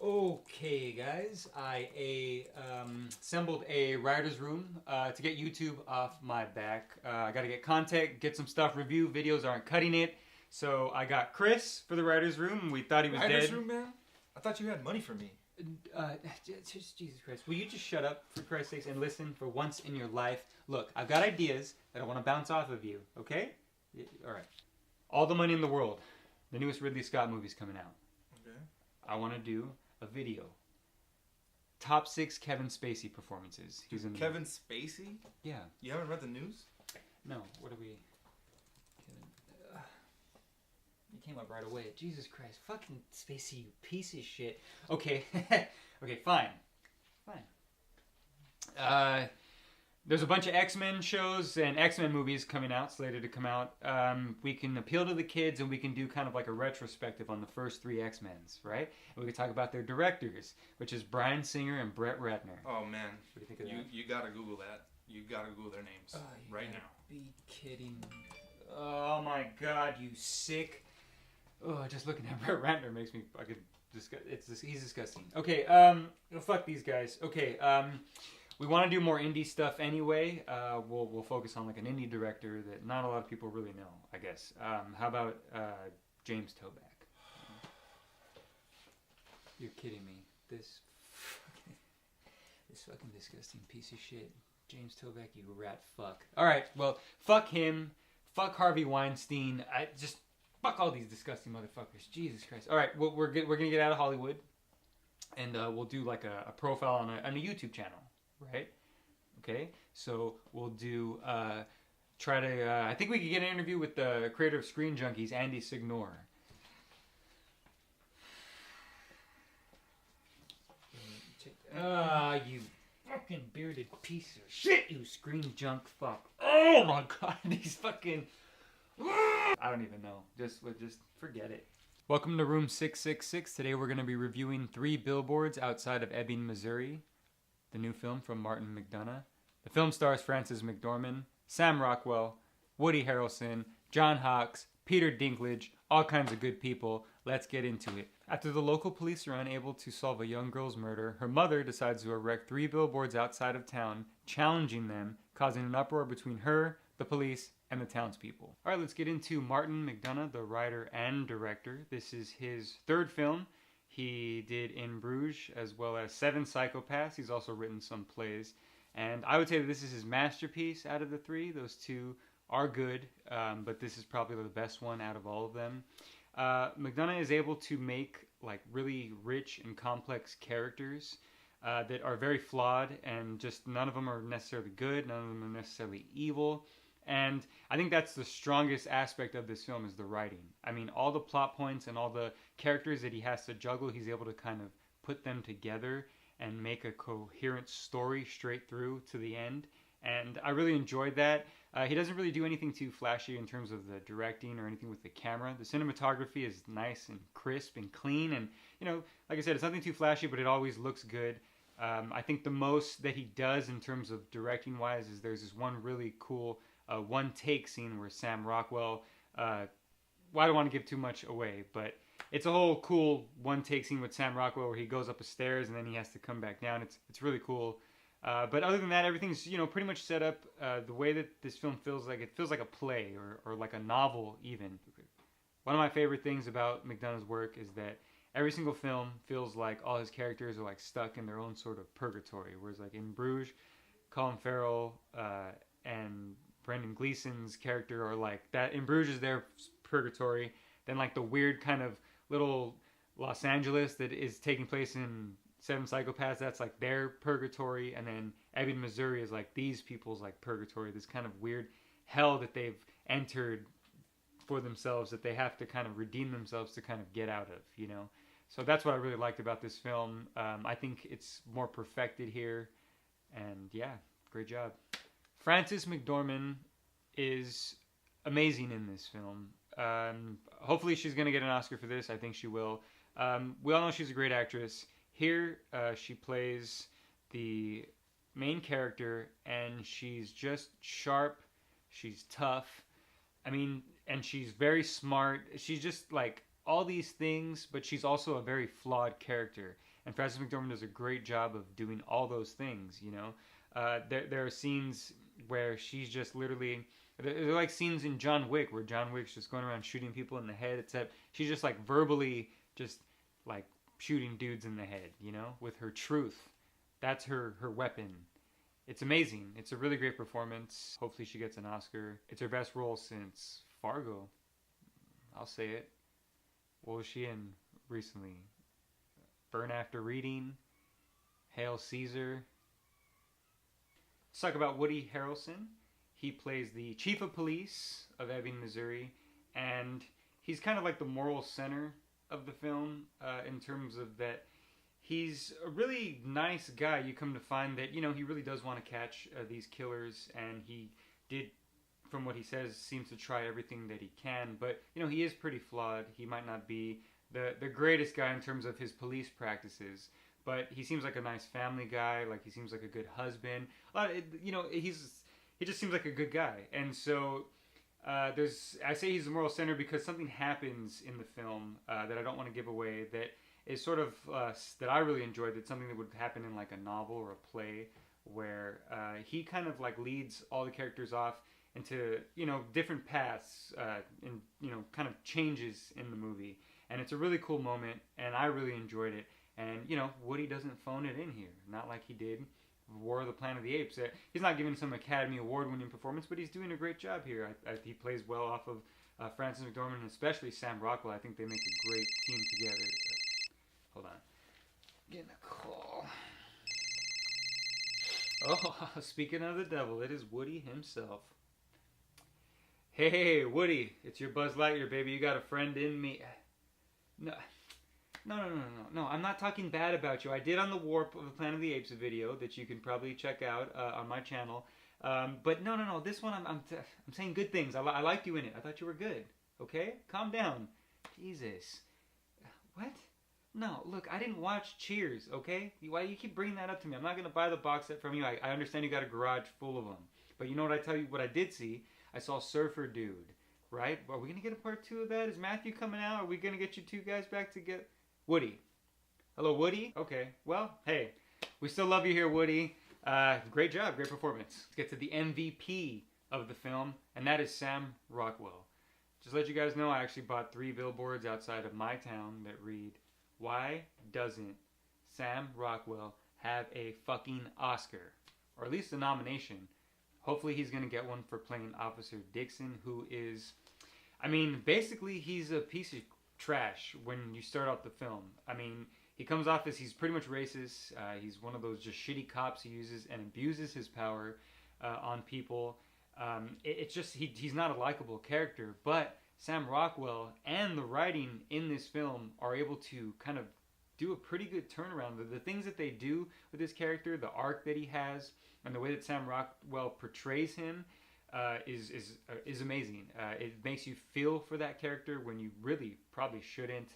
Okay, guys, I assembled a writer's room to get YouTube off my back. I got to get content, get some stuff reviewed. Videos aren't cutting it. So I got Chris for the writer's room. We thought he was Writer's dead. room, man? I thought you had money for me. Jesus Christ. Will you just shut up, for Christ's sakes, and listen for once in your life? Look, I've got ideas that I want to bounce off of you, okay? All right. All the money in the world. The newest Ridley Scott movie's coming out. Okay. I want to do a video. Top 6 Kevin Spacey performances. He's in Kevin Spacey? Yeah. You haven't read the news? No. What are we? You came up right away. Jesus Christ. Fucking Spacey, you piece of shit. Okay. Okay, fine. There's a bunch of X-Men shows and X-Men movies coming out, slated to come out. We can appeal to the kids and we can do kind of like a retrospective on the first 3 X-Men's, right? And we can talk about their directors, which is Bryan Singer and Brett Ratner. Oh, man. What do you think of that? You gotta Google that. You gotta Google their names right now. Be kidding me. Oh my God, you sick. Oh, just looking at Brett Ratner makes me fucking he's disgusting. Okay, fuck these guys. Okay, we want to do more indie stuff anyway. We'll focus on like an indie director that not a lot of people really know, I guess. How about James Toback? You're kidding me. This fucking disgusting piece of shit. James Toback, you rat fuck. All right, well, fuck him. Fuck Harvey Weinstein. Fuck all these disgusting motherfuckers. Jesus Christ. All right, we're gonna get out of Hollywood, and we'll do like a profile on a YouTube channel. Right? Okay. So we'll do, I think we could get an interview with the creator of Screen Junkies, Andy Signore. You fucking bearded piece of shit, you screen junk fuck. Oh my God, these fucking... I don't even know. Just forget it. Welcome to room 666. Today we're going to be reviewing 3 billboards outside of Ebbing, Missouri. The new film from Martin McDonagh. The film stars Frances McDormand, Sam Rockwell, Woody Harrelson, John Hawkes, Peter Dinklage, all kinds of good people. Let's get into it. After the local police are unable to solve a young girl's murder, her mother decides to erect 3 billboards outside of town, challenging them, causing an uproar between her, the police, and the townspeople. All right, let's get into Martin McDonagh, the writer and director. This is his 3rd film. He did In Bruges as well as 7 Psychopaths. He's also written some plays. And I would say that this is his masterpiece out of the 3. Those 2 are good, but this is probably the best one out of all of them. McDonagh is able to make like really rich and complex characters that are very flawed, and just none of them are necessarily good, none of them are necessarily evil. And I think that's the strongest aspect of this film is the writing. I mean, all the plot points and all the characters that he has to juggle, he's able to kind of put them together and make a coherent story straight through to the end. And I really enjoyed that. He doesn't really do anything too flashy in terms of the directing or anything with the camera. The cinematography is nice and crisp and clean. And, you know, like I said, it's nothing too flashy, but it always looks good. I think the most that he does in terms of directing-wise is there's this one really cool one-take scene where Sam Rockwell, well, I don't want to give too much away, but it's a whole cool one-take scene with Sam Rockwell where he goes up the stairs and then he has to come back down. It's really cool. But other than that, everything's, you know, pretty much set up the way that this film feels like. It feels like a play or like a novel even. One of my favorite things about McDonagh's work is that every single film feels like all his characters are like stuck in their own sort of purgatory. Whereas like in Bruges, Colin Farrell and Brendan Gleeson's character are like that. In Bruges is their purgatory. Then like the weird kind of little Los Angeles that is taking place in 7 Psychopaths, that's like their purgatory. And then Ebbing, Missouri is like these people's like purgatory. This kind of weird hell that they've entered for themselves that they have to kind of redeem themselves to kind of get out of, you know. So that's what I really liked about this film. I think it's more perfected here. And yeah, great job. Frances McDormand is amazing in this film. Hopefully she's going to get an Oscar for this. I think she will. We all know she's a great actress. Here, she plays the main character, and she's just sharp. She's tough. I mean, and she's very smart. She's just like all these things, but she's also a very flawed character. And Frances McDormand does a great job of doing all those things, you know. There are scenes where she's just literally... They're like scenes in John Wick where John Wick's just going around shooting people in the head, except she's just like verbally just like shooting dudes in the head, you know, with her truth. That's her weapon. It's amazing. It's a really great performance. Hopefully she gets an Oscar. It's her best role since Fargo. I'll say it. What was she in recently? Burn After Reading, Hail Caesar. Let's talk about Woody Harrelson. He plays the chief of police of Ebbing, Missouri, and he's kind of like the moral center of the film in terms of that he's a really nice guy. You come to find that, you know, he really does want to catch these killers, and he did, from what he says, seems to try everything that he can, but, you know, he is pretty flawed. He might not be the greatest guy in terms of his police practices, but he seems like a nice family guy, like he seems like a good husband. You know, he just seems like a good guy. And so I say he's the moral center because something happens in the film that I don't want to give away that is sort of that I really enjoyed. That's something that would happen in like a novel or a play where he kind of like leads all the characters off into, you know, different paths and, you know, kind of changes in the movie. And it's a really cool moment, and I really enjoyed it. And, you know, Woody doesn't phone it in here, not like he did War of the Planet of the Apes. He's not giving some Academy Award-winning performance, but he's doing a great job here. He plays well off of Frances McDormand, and especially Sam Rockwell. I think they make a great team together. Hold on. Getting a call. Oh, speaking of the devil, it is Woody himself. Hey, Woody, it's your Buzz Lightyear, baby. You got a friend in me. No, I'm not talking bad about you. I did on the Warp of the Planet of the Apes video that you can probably check out on my channel. But no, this one I'm saying good things. I liked you in it. I thought you were good. Okay? Calm down. Jesus. What? No, look, I didn't watch Cheers, okay? Why do you keep bringing that up to me? I'm not going to buy the box set from you. I understand you got a garage full of them. But you know what I tell you? What I did see? I saw Surfer Dude, right? Are we going to get a part 2 of that? Is Matthew coming out? Are we going to get you two guys back together? Woody. Hello, Woody? Okay. Well, hey, we still love you here, Woody. Great job. Great performance. Let's get to the MVP of the film, and that is Sam Rockwell. Just to let you guys know, I actually bought 3 billboards outside of my town that read, "Why doesn't Sam Rockwell have a fucking Oscar?" Or at least a nomination. Hopefully he's going to get one for playing Officer Dixon, who is... I mean, basically he's a piece of trash when you start out the film. I mean, he comes off as he's pretty much racist. He's one of those just shitty cops he uses and abuses his power on people. It's just, he's not a likable character, but Sam Rockwell and the writing in this film are able to kind of do a pretty good turnaround. The things that they do with this character, the arc that he has, and the way that Sam Rockwell portrays him is amazing. It makes you feel for that character when you really probably shouldn't.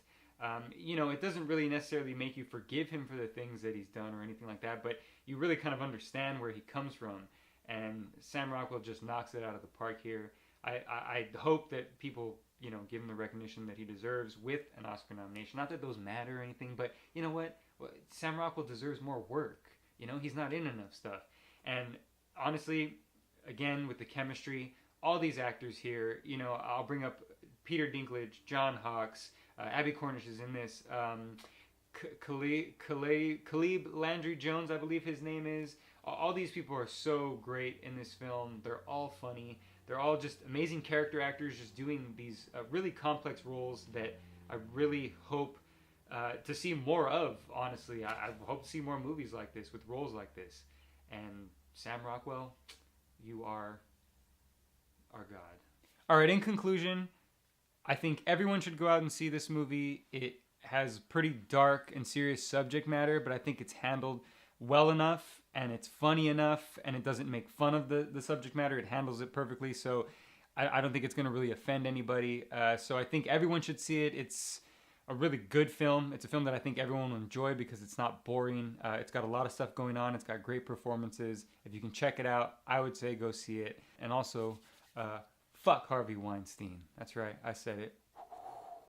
You know, it doesn't really necessarily make you forgive him for the things that he's done or anything like that, but you really kind of understand where he comes from. And Sam Rockwell just knocks it out of the park here. I hope that people, you know, give him the recognition that he deserves with an Oscar nomination. Not that those matter or anything, but you know what? Sam Rockwell deserves more work. You know, he's not in enough stuff. And honestly, again, with the chemistry, all these actors here, you know, I'll bring up Peter Dinklage, John Hawkes, Abby Cornish is in this, Caleb Landry Jones, I believe his name is. All these people are so great in this film. They're all funny. They're all just amazing character actors just doing these really complex roles that I really hope to see more of, honestly. I hope to see more movies like this with roles like this. And Sam Rockwell, you are our God. All right, in conclusion, I think everyone should go out and see this movie. It has pretty dark and serious subject matter, but I think it's handled well enough, and it's funny enough, and it doesn't make fun of the subject matter. It handles it perfectly, so I don't think it's going to really offend anybody. So I think everyone should see it. It's a really good film. It's a film that I think everyone will enjoy because it's not boring. It's got a lot of stuff going on. It's got great performances. If you can check it out, I would say go see it. And also, fuck Harvey Weinstein. That's right, I said it.